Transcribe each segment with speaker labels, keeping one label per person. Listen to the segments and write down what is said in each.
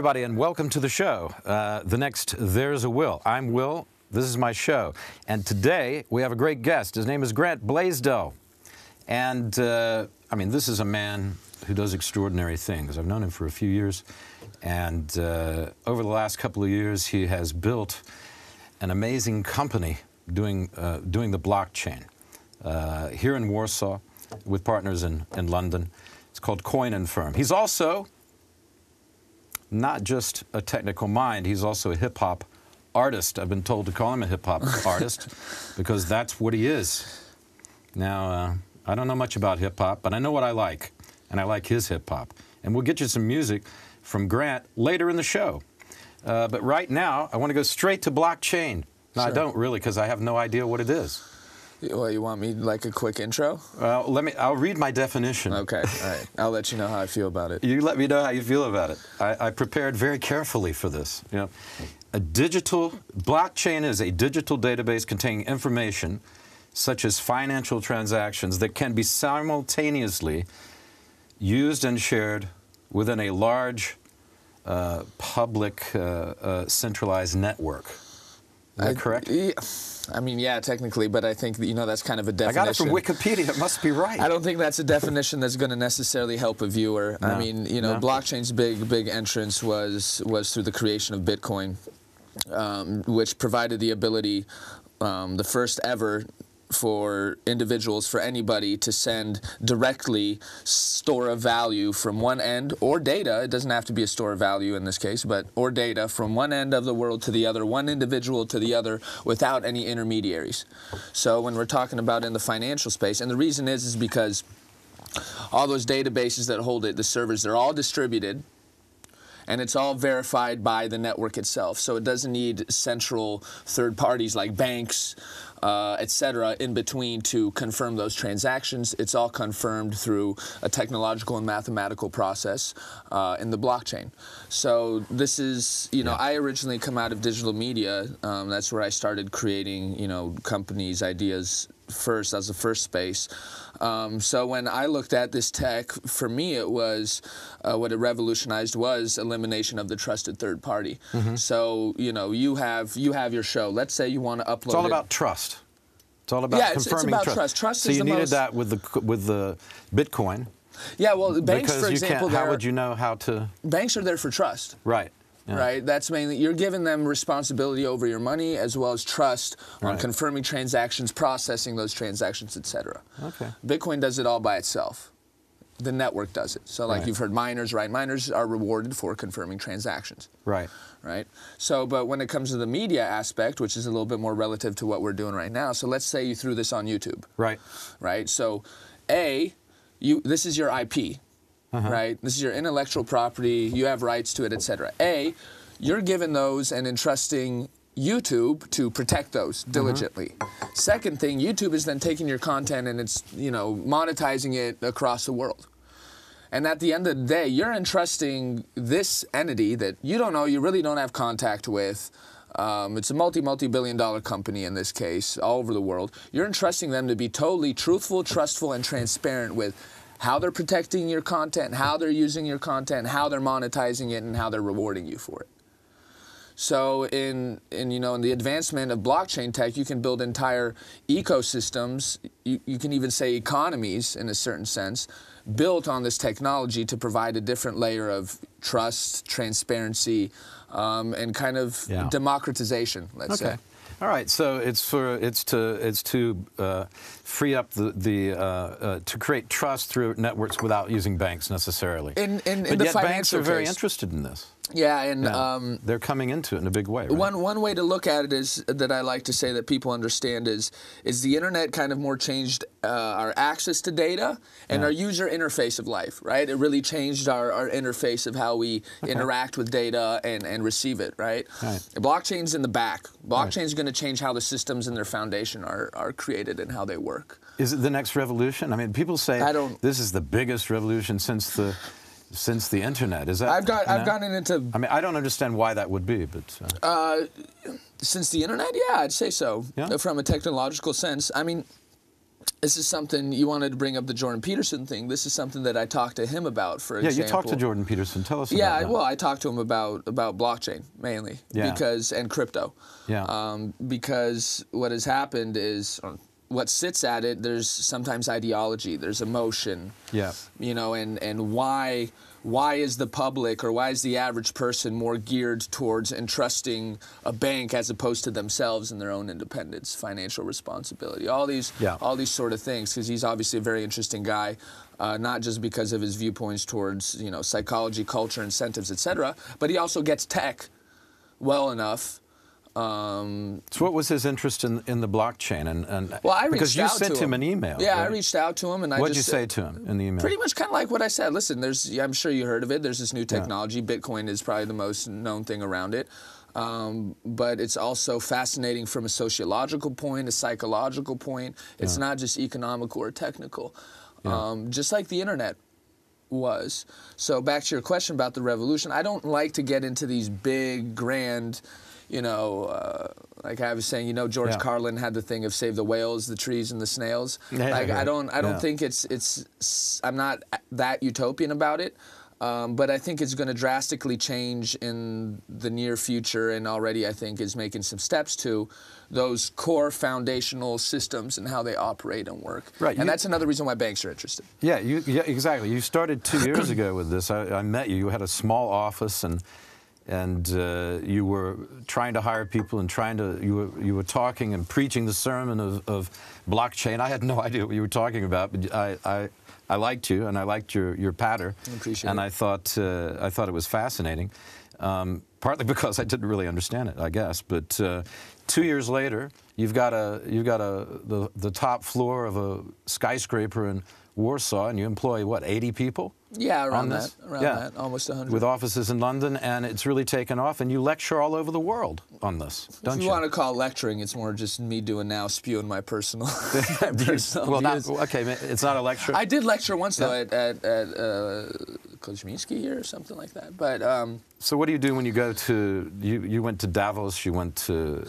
Speaker 1: everybody, and welcome to the show. The next There's a Will. I'm Will. This is my show. And today, we have a great guest. His name is Grant Blaisdell. And, I mean, this is a man who does extraordinary things. I've known him for a few years. And over the last couple of years, he has built an amazing company doing the blockchain here in Warsaw with partners in London. It's called Coin & Firm. He's also not just a technical mind, he's also a hip-hop artist. I've been told to call him a hip-hop artist because that's what he is. Now, I don't know much about hip-hop, but I know what I like, and I like his hip-hop. And we'll get you some music from Grant later in the show. But right now, I want to go straight to blockchain. No, sure. I don't really, because I have no idea what it is.
Speaker 2: Well, you want me like a quick intro?
Speaker 1: I'll read my definition.
Speaker 2: Okay, all right. I'll let you know how I feel about it.
Speaker 1: You let me know how you feel about it. I prepared very carefully for this. You know, blockchain is a digital database containing information such as financial transactions that can be simultaneously used and shared within a large public centralized network. Is that correct?
Speaker 2: I mean, yeah, technically, but I think, you know, that's kind of a definition.
Speaker 1: I got it from Wikipedia. It must be right.
Speaker 2: I don't think that's a definition that's going to necessarily help a viewer. No. I mean, you know, blockchain's big entrance was through the creation of Bitcoin, which provided the ability, the first ever for individuals, for anybody to send directly store of value from one end, or data, it doesn't have to be a store of value in this case, but or data from one end of the world to the other, one individual to the other, without any intermediaries. So when we're talking about in the financial space, and the reason is because all those databases that hold it, the servers, they're all distributed, and it's all verified by the network itself. So it doesn't need central third parties like banks, etc., in between to confirm those transactions. It's all confirmed through a technological and mathematical process in the blockchain. So this is, you know, I originally come out of digital media. That's where I started creating, you know, companies, ideas first, as the first space. So when I looked at this tech, for me it was, what it revolutionized was elimination of the trusted third party. So, you know, you have your show. Let's say you want to upload it.
Speaker 1: It's all about trust. It's all about confirming
Speaker 2: it's about trust. Trust
Speaker 1: so
Speaker 2: is
Speaker 1: you
Speaker 2: the
Speaker 1: needed
Speaker 2: most...
Speaker 1: that with the Bitcoin.
Speaker 2: Yeah, well, the banks,
Speaker 1: because
Speaker 2: for example,
Speaker 1: how would you know how to...
Speaker 2: Banks are there for trust.
Speaker 1: Right. Yeah.
Speaker 2: Right, that's mainly, you're giving them responsibility over your money as well as trust on confirming transactions, processing those transactions, etc.
Speaker 1: Okay.
Speaker 2: Bitcoin does it all by itself. The network does it. So like you've heard miners, right? Miners are rewarded for confirming transactions. Right. So, but when it comes to the media aspect, which is a little bit more relative to what we're doing right now, so let's say you threw this on YouTube. Right. So, this is your IP. Right? This is your intellectual property, you have rights to it, etc. You're given those and entrusting YouTube to protect those diligently. Second thing, YouTube is then taking your content and it's, you know, monetizing it across the world. And at the end of the day, you're entrusting this entity that you don't know, you really don't have contact with. It's a multi-billion-dollar company in this case, all over the world. You're entrusting them to be totally truthful, trustful, and transparent with how they're protecting your content, how they're using your content, how they're monetizing it, and how they're rewarding you for it. So in the advancement of blockchain tech, you can build entire ecosystems, you can even say economies in a certain sense, built on this technology to provide a different layer of trust, transparency, and kind of democratization, let's say.
Speaker 1: All right, so it's to free up to create trust through networks without using banks necessarily. But yet banks are very interested in this.
Speaker 2: Yeah, and
Speaker 1: they're coming into it in a big way. Right?
Speaker 2: One way to look at it is that I like to say that people understand is the internet kind of more changed our access to data and our user interface of life, right? It really changed our interface of how we interact with data and receive it, right? Blockchain's in the back. Blockchain's going to change how the systems and their foundation are created and how they work.
Speaker 1: Is it the next revolution? I mean, people say this is the biggest revolution since the internet. Is that?
Speaker 2: I've gotten into.
Speaker 1: I mean, I don't understand why that would be, but.
Speaker 2: Since the internet, yeah, I'd say so.
Speaker 1: Yeah?
Speaker 2: From a technological sense, I mean, This is something, you wanted to bring up the Jordan Peterson thing. This is something that I talked to him about, for example.
Speaker 1: Yeah, you talked to Jordan Peterson. Tell us about that.
Speaker 2: Yeah, well, I talked to him about blockchain, mainly, and crypto.
Speaker 1: Yeah.
Speaker 2: Because what has happened is, what sits at it, there's sometimes ideology, there's emotion.
Speaker 1: Yeah.
Speaker 2: You know, and why is the public, or why is the average person more geared towards entrusting a bank as opposed to themselves and their own independence, financial responsibility, all these sort of things? Because he's obviously a very interesting guy, not just because of his viewpoints towards, you know, psychology, culture, incentives, etc., but he also gets tech well enough.
Speaker 1: So what was his interest in the blockchain?
Speaker 2: Well, I reached
Speaker 1: because you
Speaker 2: out
Speaker 1: sent
Speaker 2: to
Speaker 1: him an email.
Speaker 2: Yeah,
Speaker 1: right?
Speaker 2: I reached out to him, and
Speaker 1: What'd you say to him in the email?
Speaker 2: Pretty much kind of like what I said. Listen, I'm sure you heard of it. There's this new technology. Bitcoin is probably the most known thing around it. But it's also fascinating from a sociological point, a psychological point. It's not just economical or technical, just like the internet was. So back to your question about the revolution, I don't like to get into these big, grand, you know, like I was saying, you know, George Carlin had the thing of save the whales, the trees, and the snails. Like I don't think I'm not that utopian about it. But I think it's going to drastically change in the near future, and already I think is making some steps to those core foundational systems and how they operate and work. Right. And that's another reason why banks are interested.
Speaker 1: Yeah, exactly. You started 2 years ago with this. I met you. You had a small office, and you were trying to hire people and you were talking and preaching the sermon of blockchain. I had no idea what you were talking about, but I liked you, and I liked your patter.
Speaker 2: I appreciate it.
Speaker 1: And I thought it was fascinating, partly because I didn't really understand it, I guess. But 2 years later, you've got the top floor of a skyscraper in Warsaw, and you employ what, 80 people?
Speaker 2: Yeah, around that, almost 100.
Speaker 1: With offices in London, and it's really taken off, and you lecture all over the world on this, don't you?
Speaker 2: If you want to call it lecturing, it's more just me spewing my personal,
Speaker 1: views. Okay, it's not a lecture?
Speaker 2: I did lecture once, though, at Kozminski here or something like that. But
Speaker 1: so what do you do when you go to, you went to Davos, you went to,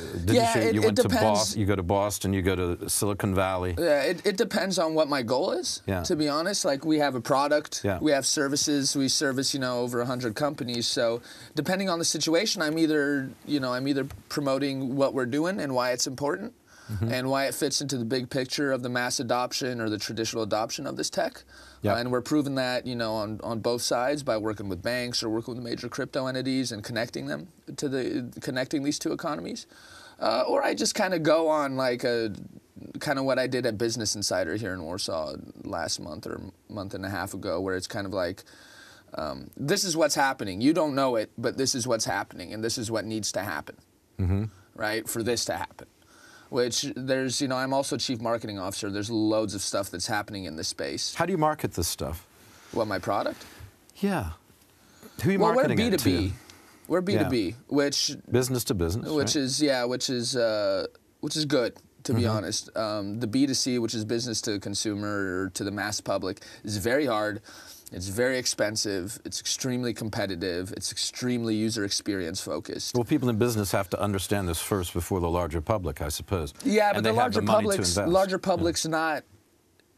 Speaker 1: you went to Boston, you go to Boston, you go to Silicon Valley?
Speaker 2: Yeah, it depends on what my goal is, to be honest. Like, we have a product, we have services, we service, you know, over 100 companies. So depending on the situation, I'm either promoting what we're doing and why it's important, and why it fits into the big picture of the mass adoption or the traditional adoption of this tech. And we're proving that, you know, on both sides by working with banks or working with major crypto entities and connecting them to connecting these two economies. Or I just kind of go on like kind of what I did at Business Insider here in Warsaw last month or month and a half ago, where it's kind of like, this is what's happening. You don't know it, but this is what's happening, and this is what needs to happen, right, for this to happen. Which there's, you know, I'm also Chief Marketing Officer. There's loads of stuff that's happening in this space.
Speaker 1: How do you market this stuff?
Speaker 2: What, my product?
Speaker 1: Yeah. Who are you marketing it to?
Speaker 2: We're B2B. We're B2B, which...
Speaker 1: Business to business,
Speaker 2: which
Speaker 1: right?
Speaker 2: which is good, to be honest. The B2C, which is business to consumer or to the mass public, is very hard. It's very expensive. It's extremely competitive. It's extremely user experience focused.
Speaker 1: Well, people in business have to understand this first before the larger public, I suppose.
Speaker 2: Yeah, but the larger public's not.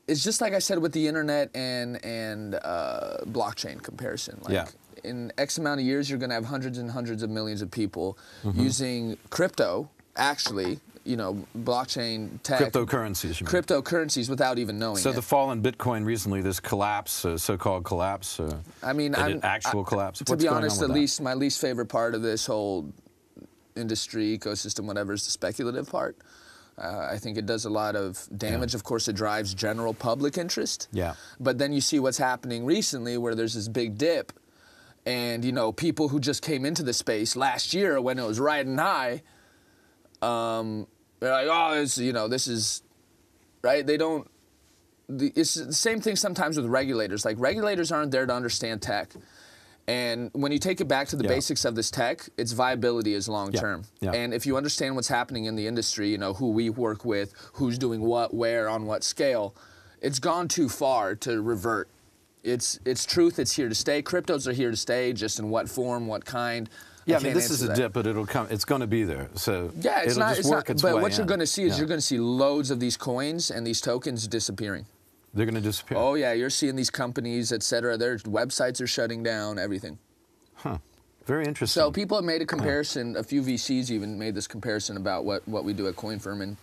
Speaker 2: It's just like I said with the internet and blockchain comparison. Like, in X amount of years, you're going to have hundreds and hundreds of millions of people using crypto, actually. You know, blockchain tech.
Speaker 1: Cryptocurrencies, you mean?
Speaker 2: Cryptocurrencies without even knowing it.
Speaker 1: So the fall in Bitcoin recently, this collapse, so-called collapse,
Speaker 2: I mean,
Speaker 1: actual collapse.
Speaker 2: To be honest, my least favorite part of this whole industry, ecosystem, whatever, is the speculative part. I think it does a lot of damage. Of course, it drives general public interest. Yeah. But then you see what's happening recently, where there's this big dip, and, you know, people who just came into the space last year when it was riding high, they're like, oh, this is, right? They don't, it's the same thing sometimes with regulators. Like, regulators aren't there to understand tech. And when you take it back to the basics of this tech, its viability is long-term. And if you understand what's happening in the industry, you know, who we work with, who's doing what, where, on what scale, it's gone too far to revert. It's truth, it's here to stay. Cryptos are here to stay, just in what form, what kind.
Speaker 1: Yeah, I mean, this is a dip, but it'll come. It's going to be there. So
Speaker 2: yeah,
Speaker 1: it'll just work its way in.
Speaker 2: But what you're going to see is you're going to see loads of these coins and these tokens disappearing.
Speaker 1: They're going to disappear.
Speaker 2: Oh yeah, you're seeing these companies, et cetera. Their websites are shutting down. Everything.
Speaker 1: Huh. Very interesting.
Speaker 2: So people have made a comparison. A few VCs even made this comparison about what we do at Coin Firm, and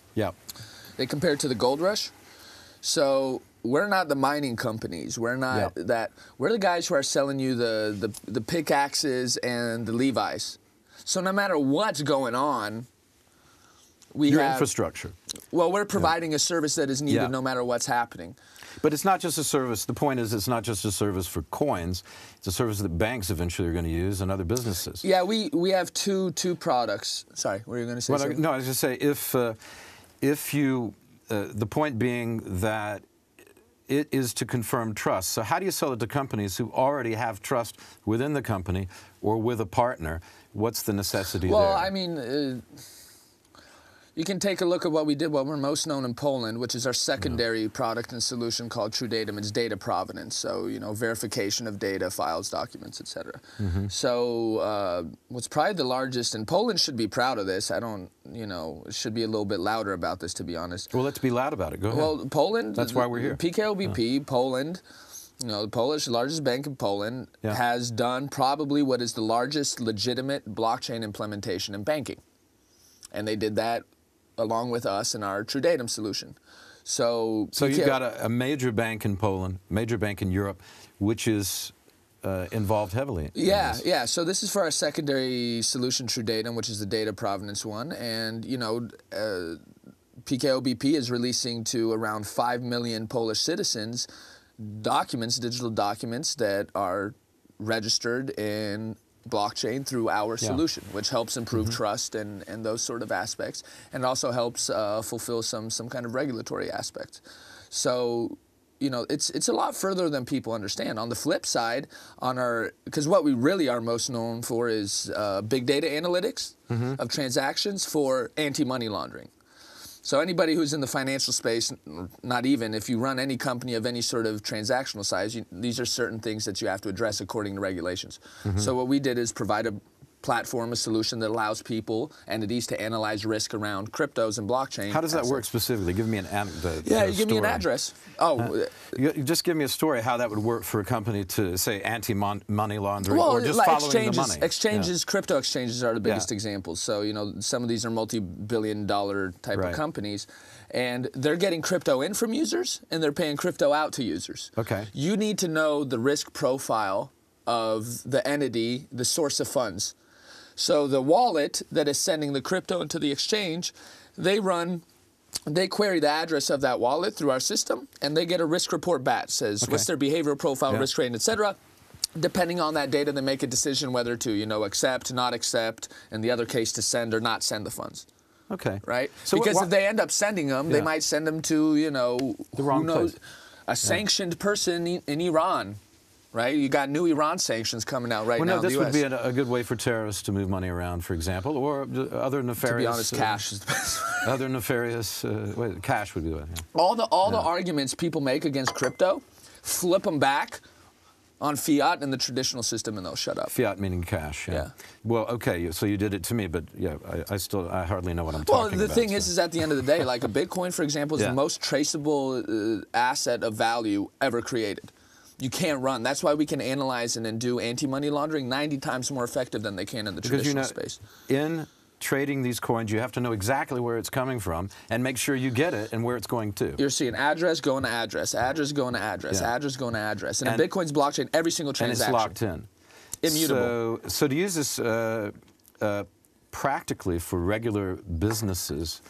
Speaker 2: they compare it to the gold rush. So we're not the mining companies. We're not that. We're the guys who are selling you the pickaxes and the Levi's. So no matter what's going on, we have
Speaker 1: infrastructure.
Speaker 2: Well, we're providing a service that is needed no matter what's happening.
Speaker 1: But it's not just a service. The point is, it's not just a service for coins. It's a service that banks eventually are going to use and other businesses.
Speaker 2: Yeah, we have two products. Sorry, what were you going to say?
Speaker 1: Well, no, I was just going to say, if you, the point being that it is to confirm trust. So how do you sell it to companies who already have trust within the company or with a partner? What's the necessity there?
Speaker 2: Well, I mean, you can take a look at what we did. Well, we're most known in Poland, which is our secondary product and solution called True Datum. It's data provenance, so verification of data, files, documents, etc. So what's probably the largest, and Poland should be proud of this. I don't, it should be a little bit louder about this, to be honest.
Speaker 1: Well, let's be loud about it. Go ahead.
Speaker 2: Well, Poland.
Speaker 1: That's why we're here.
Speaker 2: PKOBP, Poland. The Polish largest bank in Poland has done probably what is the largest legitimate blockchain implementation in banking, and they did that along with us and our True Datum solution. So
Speaker 1: you've got a major bank in Poland, major bank in Europe, which is involved heavily in this.
Speaker 2: Yeah. So this is for our secondary solution, True Datum, which is the data provenance one. And, PKOBP is releasing to around 5 million Polish citizens documents, digital documents that are registered in blockchain through our solution, which helps improve trust and those sort of aspects, and also helps fulfill some kind of regulatory aspect. So, it's a lot further than people understand. On the flip side, because what we really are most known for is big data analytics of transactions for anti-money laundering. So anybody who's in the financial space, not even, if you run any company of any sort of transactional size, these are certain things that you have to address according to regulations. So what we did is provide a platform, a solution that allows people, entities, to analyze risk around cryptos and blockchain.
Speaker 1: How does that work specifically? Give me an anecdote.
Speaker 2: Yeah, you give me an address.
Speaker 1: You just give me a story how that would work for a company to, say, anti-money laundering or just following the money.
Speaker 2: Exchanges, crypto exchanges are the biggest examples. So, some of these are multi-billion-dollar type of companies, and they're getting crypto in from users, and they're paying crypto out to users.
Speaker 1: Okay.
Speaker 2: You need to know the risk profile of the entity, the source of funds. So the wallet that is sending the crypto into the exchange, they query the address of that wallet through our system, and they get a risk report back. It says what's their behavioral profile, risk rating, etc. Depending on that data, they make a decision whether to, accept, not accept, in the other case, to send or not send the funds.
Speaker 1: Okay.
Speaker 2: Right? So because if they end up sending them, they might send them to,
Speaker 1: the wrong place.
Speaker 2: A sanctioned person in Iran. Right? You got new Iran sanctions coming out now in the U.S.
Speaker 1: This would be a good way for terrorists to move money around, for example, or other nefarious...
Speaker 2: To be honest, cash is the best.
Speaker 1: Other nefarious... cash would be the way. Yeah.
Speaker 2: All the arguments people make against crypto, flip them back on fiat and the traditional system, and they'll shut up.
Speaker 1: Fiat meaning cash, yeah. Well, okay, so you did it to me, but I hardly know what I'm talking about.
Speaker 2: Well, the thing is at the end of the day, like a Bitcoin, for example, is the most traceable asset of value ever created. You can't run. That's why we can analyze and then do anti-money laundering 90 times more effective than they can in the traditional space.
Speaker 1: In trading these coins, you have to know exactly where it's coming from and make sure you get it and where it's going to.
Speaker 2: You're seeing address going to address, address going to address, address going to address. And in Bitcoin's blockchain, every single transaction.
Speaker 1: And it's locked in.
Speaker 2: Immutable.
Speaker 1: So to use this practically for regular businesses,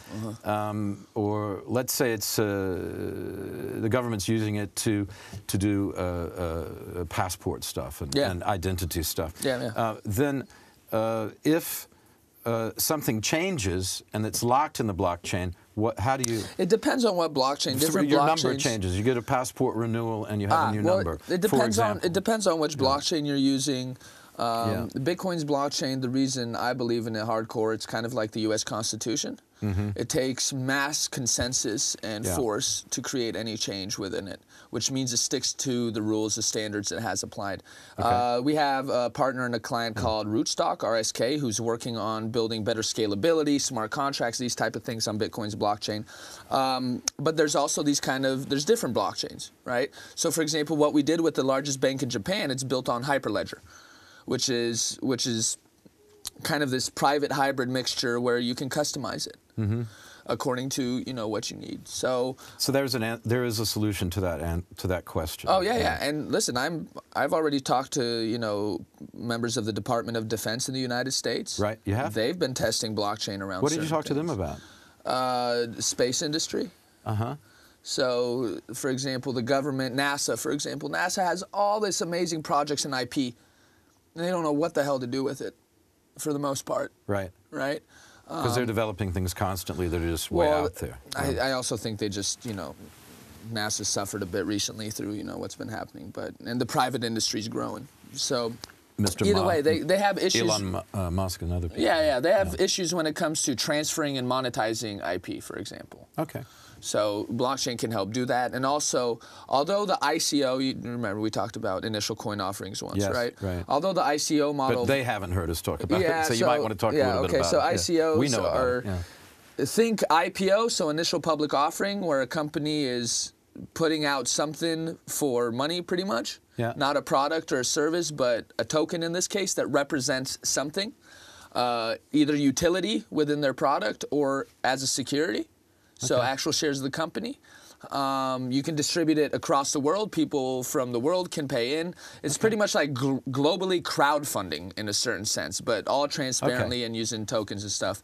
Speaker 1: or let's say it's the government's using it to do passport stuff and identity stuff. Then if something changes and it's locked in the blockchain, how do you...
Speaker 2: It depends on what blockchain. Different
Speaker 1: your
Speaker 2: blockchains...
Speaker 1: number changes. You get a passport renewal and you have a new number.
Speaker 2: It depends on which blockchain you're using. Bitcoin's blockchain, the reason I believe in it hardcore, it's kind of like the U.S. Constitution. It takes mass consensus and force to create any change within it, which means it sticks to the rules, the standards it has applied. We have a partner and a client called Rootstock, RSK, who's working on building better scalability, smart contracts, these type of things on Bitcoin's blockchain. But there's also these there's different blockchains, right? So for example, what we did with the largest bank in Japan, it's built on Hyperledger, which is kind of this private hybrid mixture where you can customize it according to what you need. So
Speaker 1: there is a solution to that question.
Speaker 2: Oh yeah. And listen, I've already talked to members of the Department of Defense in the United States.
Speaker 1: Right, you have.
Speaker 2: They've been testing blockchain around.
Speaker 1: What did you talk to them about?
Speaker 2: Space industry. So, for example, the government, NASA, for example, NASA has all this amazing projects in IP, and they don't know what the hell to do with it, for the most part.
Speaker 1: Right.
Speaker 2: Right.
Speaker 1: Because they're developing things constantly that are just way out there.
Speaker 2: I also think they just, NASA suffered a bit recently through, what's been happening, and the private industry's growing. So, either way, they have issues.
Speaker 1: Elon Musk and other people.
Speaker 2: Yeah, they have issues when it comes to transferring and monetizing IP, for example.
Speaker 1: Okay.
Speaker 2: So blockchain can help do that. And also, although the ICO, you remember we talked about initial coin offerings once, right?
Speaker 1: Right.
Speaker 2: Although the ICO model...
Speaker 1: But they haven't heard us talk about it, so you might want to talk a little bit about
Speaker 2: so
Speaker 1: it.
Speaker 2: ICOs
Speaker 1: We know
Speaker 2: are... Think IPO, so initial public offering, where a company is putting out something for money, pretty much.
Speaker 1: Yeah.
Speaker 2: Not a product or a service, but a token in this case that represents something. Either utility within their product or as a security. So actual shares of the company. You can distribute it across the world. People from the world can pay in. It's pretty much like globally crowdfunding in a certain sense, but all transparently and using tokens and stuff.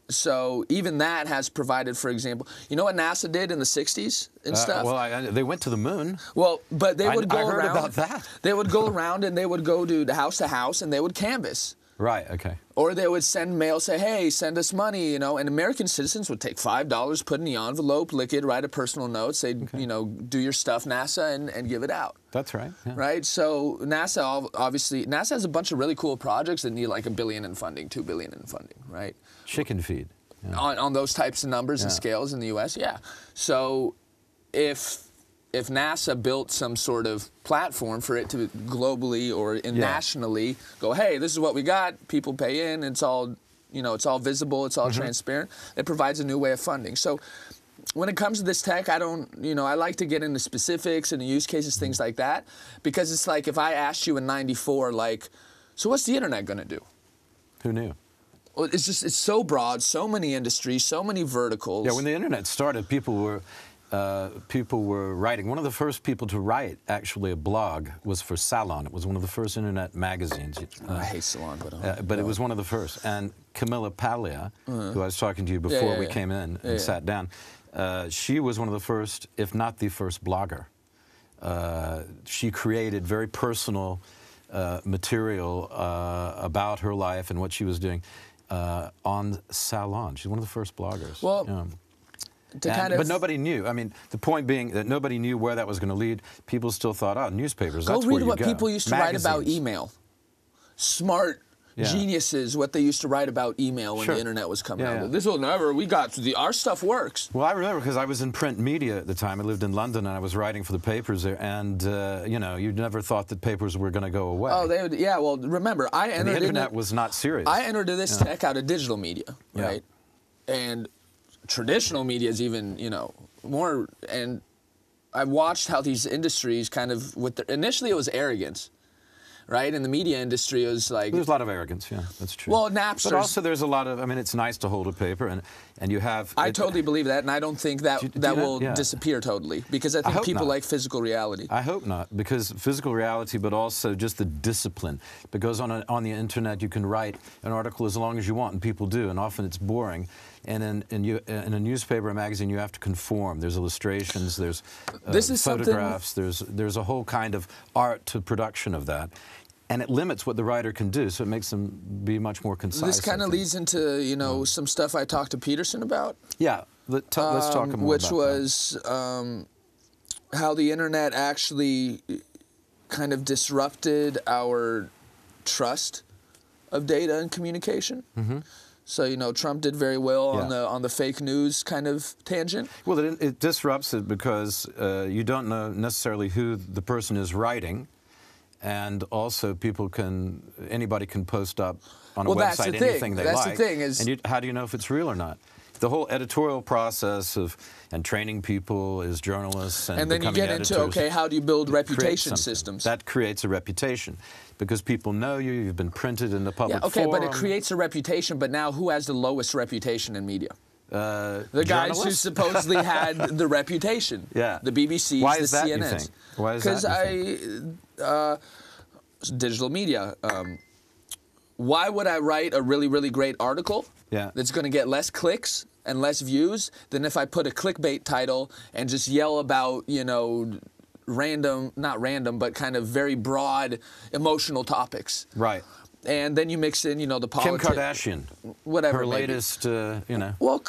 Speaker 2: So even that has provided, for example, you know what NASA did in the 60s and stuff?
Speaker 1: Well, they went to the moon.
Speaker 2: Well, but they would go around.
Speaker 1: I heard about that.
Speaker 2: They would go around and they would go to house, and they would canvass.
Speaker 1: Right, okay.
Speaker 2: Or they would send mail, say, hey, send us money, and American citizens would take $5, put in the envelope, lick it, write a personal note, say, do your stuff, NASA, and give it out.
Speaker 1: That's right. Yeah.
Speaker 2: Right? So NASA, obviously, NASA has a bunch of really cool projects that need like $1 billion in funding, $2 billion in funding, right?
Speaker 1: Chicken feed. Yeah.
Speaker 2: On those types of numbers and scales in the U.S., So if NASA built some sort of platform for it to globally or nationally go, hey, this is what we got, people pay in, it's all, it's all visible, it's all transparent, it provides a new way of funding. So when it comes to this tech, I don't, I like to get into specifics and the use cases, things like that, because it's like if I asked you in '94, like, so what's the internet going to do?
Speaker 1: Who knew?
Speaker 2: Well, it's so broad, so many industries, so many verticals.
Speaker 1: Yeah, when the internet started, people were writing. One of the first people to write, actually, a blog was for Salon. It was one of the first internet magazines.
Speaker 2: I hate Salon, but
Speaker 1: it was one of the first. And Camilla Paglia, who I was talking to you before we came in and sat down, she was one of the first, if not the first, blogger. She created very personal material about her life and what she was doing on Salon. She's one of the first bloggers.
Speaker 2: Well.
Speaker 1: But nobody knew. I mean, the point being that nobody knew where that was going to lead. People still thought, oh, newspapers, that's where you go.
Speaker 2: Go read what people used to write about email. Smart geniuses, what they used to write about email when the internet was coming out. This will never, our stuff works.
Speaker 1: Well, I remember because I was in print media at the time. I lived in London and I was writing for the papers there. And, you never thought that papers were going to go away.
Speaker 2: Oh, they would, well, remember,
Speaker 1: the internet was not serious.
Speaker 2: I entered this tech out of digital media, right? And traditional media is even, more, and I watched how these industries kind of, initially it was arrogance, right? In the media industry, it was like...
Speaker 1: There's a lot of arrogance, yeah, that's true.
Speaker 2: Well, Napster...
Speaker 1: But also there's a lot of, it's nice to hold a paper, and you have...
Speaker 2: I totally believe that, and I don't think that will disappear totally, because I think people like physical reality.
Speaker 1: I hope not, because physical reality, but also just the discipline. Because on the internet, you can write an article as long as you want, and people do, and often it's boring. And in a newspaper or magazine, you have to conform. There's illustrations, there's photographs, there's a whole kind of art to production of that. And it limits what the writer can do, so it makes them be much more concise.
Speaker 2: This kind of leads into, some stuff I talked to Peterson about.
Speaker 1: Yeah, let's talk more
Speaker 2: which
Speaker 1: about
Speaker 2: was how the internet actually kind of disrupted our trust of data and communication. So, you know, Trump did very well on the fake news kind of tangent.
Speaker 1: Well, it disrupts it because you don't know necessarily who the person is writing, and also anybody can post up on a website anything they like.
Speaker 2: That's the thing is,
Speaker 1: and how do you know if it's real or not? The whole editorial process and training people as journalists and
Speaker 2: then you get into, okay, how do you build reputation systems?
Speaker 1: That creates a reputation because people know you, you've been printed in the public forum.
Speaker 2: But it creates a reputation, but now who has the lowest reputation in media? The guys who supposedly had the reputation.
Speaker 1: Yeah.
Speaker 2: The BBCs,
Speaker 1: Why is
Speaker 2: the
Speaker 1: that,
Speaker 2: CNNs.
Speaker 1: you think? Why is that,
Speaker 2: Because digital media. Why would I write a really, really great article that's going to get less clicks and less views than if I put a clickbait title and just yell about, you know, not random, but kind of very broad emotional topics.
Speaker 1: Right.
Speaker 2: And then you mix in, you know, the politics.
Speaker 1: Kim Kardashian.
Speaker 2: Whatever.
Speaker 1: Her latest, you know.
Speaker 2: Well,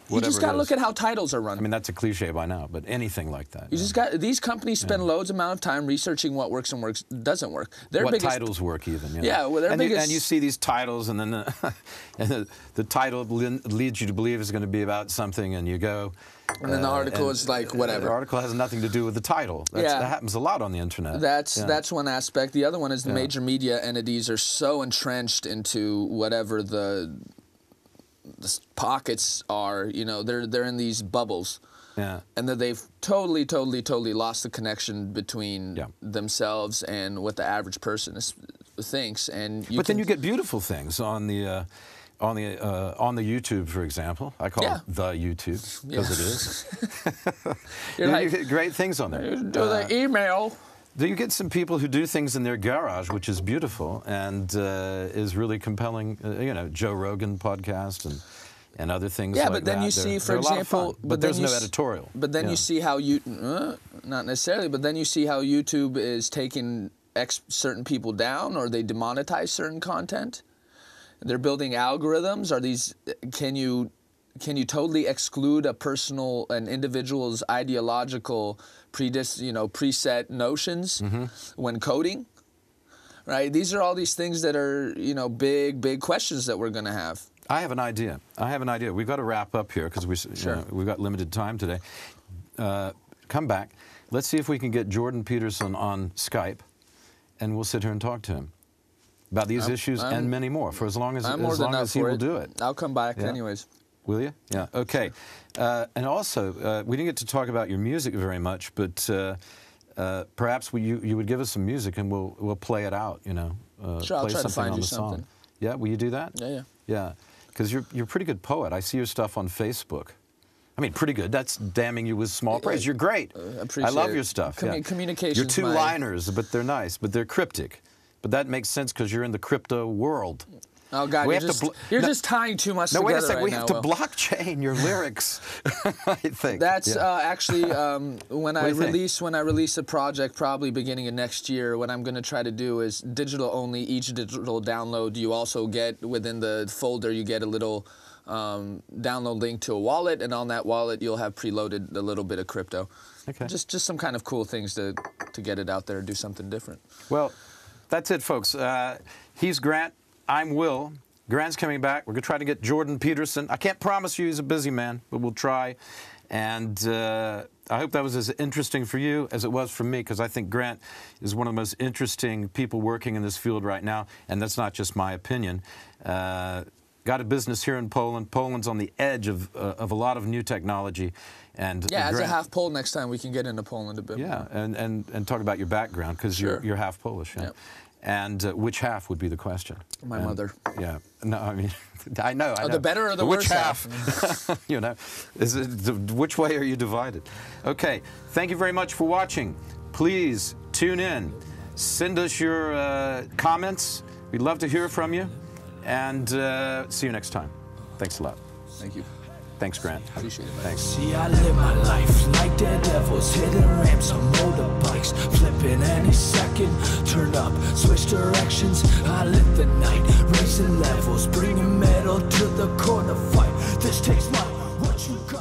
Speaker 2: you just got to look at how titles are run.
Speaker 1: I mean, that's a cliche by now, but anything like that.
Speaker 2: You just got, these companies spend loads amount of time researching what works and doesn't work.
Speaker 1: What titles work even. You know?
Speaker 2: Yeah, well, and
Speaker 1: you see these titles, and then the title leads you to believe it's going to be about something, and you go.
Speaker 2: And then the article is like whatever.
Speaker 1: The article has nothing to do with the title. That happens a lot on the internet.
Speaker 2: That's one aspect. The other one is the major media entities are so entrenched into whatever the pockets are. You know, they're in these bubbles.
Speaker 1: Yeah.
Speaker 2: And that they've totally lost the connection between themselves and what the average person thinks. And
Speaker 1: then you get beautiful things on the. On the YouTube, for example, I call it the YouTube because it is. You get great things on there.
Speaker 2: Do the email.
Speaker 1: Do you get some people who do things in their garage, which is beautiful and is really compelling? You know, Joe Rogan podcast and other things.
Speaker 2: Yeah,
Speaker 1: like
Speaker 2: but then
Speaker 1: that.
Speaker 2: you see, for example,
Speaker 1: but there's no editorial.
Speaker 2: But then you see how not necessarily, but then you see how YouTube is taking certain people down, or they demonetize certain content. They're building algorithms. Can you totally exclude an individual's ideological preset notions when coding? Right? These are all these things that are, you know, big questions that we're going to have.
Speaker 1: I have an idea. We've got to wrap up here because we've got limited time today. Come back. Let's see if we can get Jordan Peterson on Skype, and we'll sit here and talk to him about these issues and many more, for as long as he will do it.
Speaker 2: I'll come back anyways.
Speaker 1: Will you? Yeah. Okay. And also, we didn't get to talk about your music very much, but perhaps you would give us some music and we'll play it out. You know,
Speaker 2: sure, I'll
Speaker 1: play
Speaker 2: try to
Speaker 1: something
Speaker 2: find
Speaker 1: on
Speaker 2: you
Speaker 1: the
Speaker 2: something.
Speaker 1: song. Yeah. Will you do that?
Speaker 2: Yeah.
Speaker 1: Yeah. Because you're a pretty good poet. I see your stuff on Facebook. I mean, pretty good. That's damning you with small praise. You're great. I love your stuff.
Speaker 2: Communication's
Speaker 1: You're two-liners, but they're nice, but they're cryptic. But that makes sense because you're in the crypto world.
Speaker 2: Oh God, you're just tying too much together.
Speaker 1: Wait a second.
Speaker 2: Right
Speaker 1: we have to blockchain your lyrics. I think
Speaker 2: that's actually when I release a project, probably beginning of next year. What I'm going to try to do is digital only. Each digital download, you also get within the folder, you get a little download link to a wallet, and on that wallet, you'll have preloaded a little bit of crypto.
Speaker 1: Okay.
Speaker 2: Just some kind of cool things to get it out there and do something different.
Speaker 1: Well, that's it, folks. He's Grant. I'm Will. Grant's coming back. We're going to try to get Jordan Peterson. I can't promise you he's a busy man, but we'll try. And I hope that was as interesting for you as it was for me, because I think Grant is one of the most interesting people working in this field right now, and that's not just my opinion. Got a business here in Poland. Poland's on the edge of a lot of new technology. And
Speaker 2: as a half Pole, next time we can get into Poland a bit more.
Speaker 1: Yeah, and talk about your background, because you're half Polish. Yeah.
Speaker 2: Yep.
Speaker 1: And which half would be the question?
Speaker 2: My mother.
Speaker 1: Yeah. No, I mean, I know.
Speaker 2: The better or the worse half?
Speaker 1: You know, which way are you divided? Okay. Thank you very much for watching. Please tune in. Send us your comments. We'd love to hear from you. And see you next time. Thanks a lot.
Speaker 2: Thank you.
Speaker 1: Thanks, Grant.
Speaker 2: Appreciate it.
Speaker 1: Thanks.
Speaker 3: See, I live my life like the devils, hitting ramps on motorbikes, flipping any second, turn up, switch directions. I live the night, raising levels, bringing metal to the corner fight. This takes my what you got.